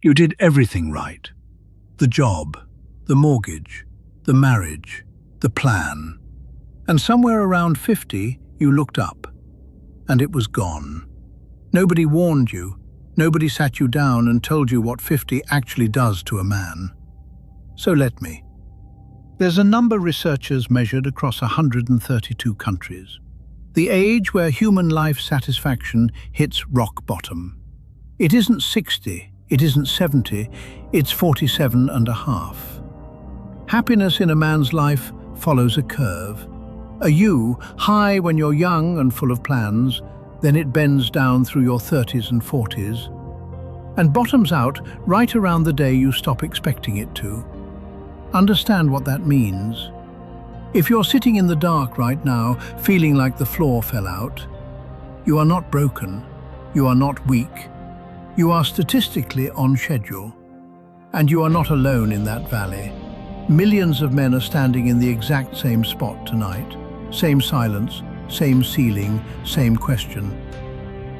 You did everything right. The job, the mortgage, the marriage, the plan. And somewhere around 50, you looked up, and it was gone. Nobody warned you. Nobody sat you down and told you what 50 actually does to a man. So let me. There's a number researchers measured across 132 countries. The age where human life satisfaction hits rock bottom. It isn't 60, it isn't 70, it's 47 and a half. Happiness in a man's life follows a curve. A U, high when you're young and full of plans, then it bends down through your 30s and 40s, and bottoms out right around the day you stop expecting it to. Understand what that means. If you're sitting in the dark right now, feeling like the floor fell out, you are not broken, you are not weak, you are statistically on schedule. And you are not alone in that valley. Millions of men are standing in the exact same spot tonight. Same silence, same ceiling, same question.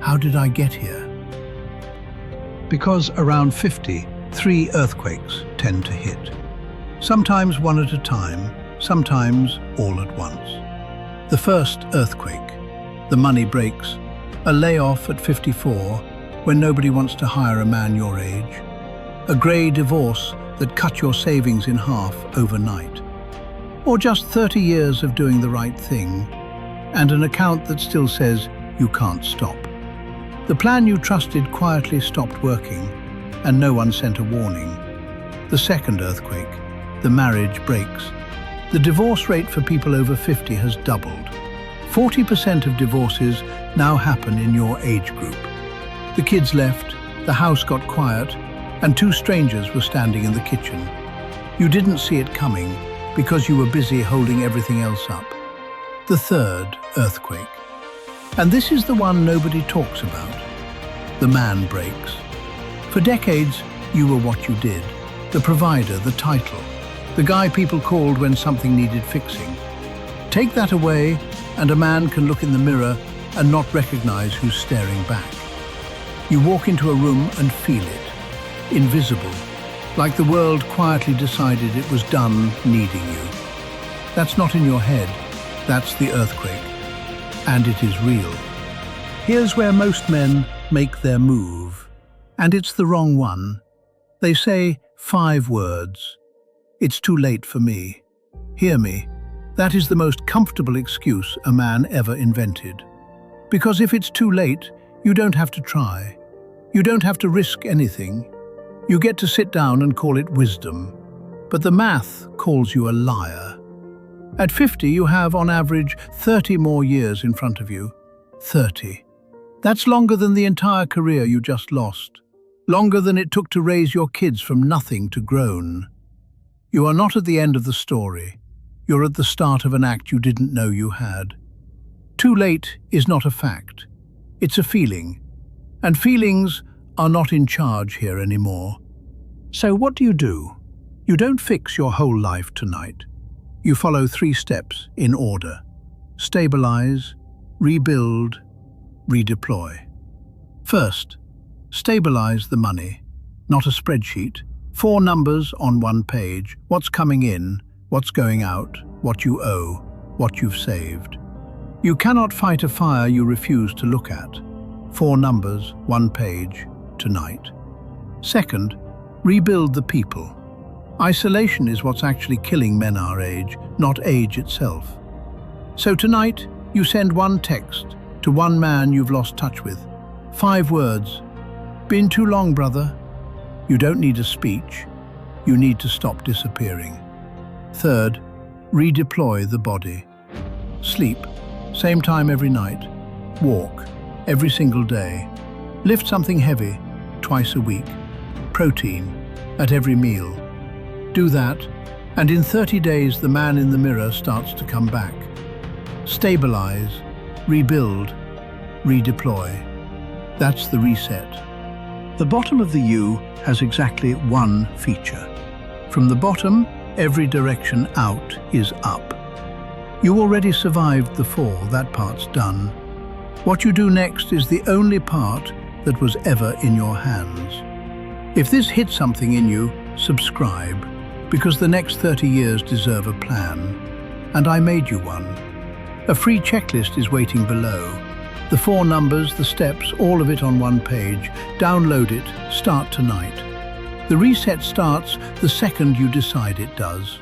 How did I get here? Because around 50, 3 earthquakes tend to hit. Sometimes one at a time, sometimes all at once. The first earthquake, the money breaks, a layoff at 54 when nobody wants to hire a man your age, a grey divorce that cut your savings in half overnight, or just 30 years of doing the right thing and an account that still says you can't stop. The plan you trusted quietly stopped working and no one sent a warning. The second earthquake, the marriage breaks. The divorce rate for people over 50 has doubled. 40% of divorces now happen in your age group. The kids left, the house got quiet, and 2 strangers were standing in the kitchen. You didn't see it coming because you were busy holding everything else up. The third earthquake. And this is the one nobody talks about. The man breaks. For decades, you were what you did. The provider, the title, the guy people called when something needed fixing. Take that away, and a man can look in the mirror and not recognize who's staring back. You walk into a room and feel it. Invisible, like the world quietly decided it was done needing you. That's not in your head, that's the earthquake. And it is real. Here's where most men make their move. And it's the wrong one. They say 5 words. It's too late for me. Hear me. That is the most comfortable excuse a man ever invented. Because if it's too late, you don't have to try. You don't have to risk anything. You get to sit down and call it wisdom. But the math calls you a liar. At 50, you have, on average, 30 more years in front of you. 30. That's longer than the entire career you just lost. Longer than it took to raise your kids from nothing to grown. You are not at the end of the story. You're at the start of an act you didn't know you had. Too late is not a fact. It's a feeling. And feelings are not in charge here anymore. So what do? You don't fix your whole life tonight. You follow 3 steps in order. Stabilize, rebuild, redeploy. First, stabilize the money, not a spreadsheet. 4 numbers on 1 page. What's coming in, what's going out, what you owe, what you've saved. You cannot fight a fire you refuse to look at. 4 numbers, 1 page, tonight. Second, rebuild the people. Isolation is what's actually killing men our age, not age itself. So tonight, you send 1 text to 1 man you've lost touch with. 5 words. Been too long, brother. You don't need a speech. You need to stop disappearing. Third, redeploy the body. Sleep, same time every night. Walk, every single day. Lift something heavy, twice a week. Protein, at every meal. Do that, and in 30 days the man in the mirror starts to come back. Stabilize, rebuild, redeploy. That's the reset. The bottom of the U has exactly 1 feature. From the bottom, every direction out is up. You already survived the fall, that part's done. What you do next is the only part that was ever in your hands. If this hit something in you, subscribe, because the next 30 years deserve a plan. And I made you one. A free checklist is waiting below. The 4 numbers, the steps, all of it on one page. Download it, start tonight. The reset starts the second you decide it does.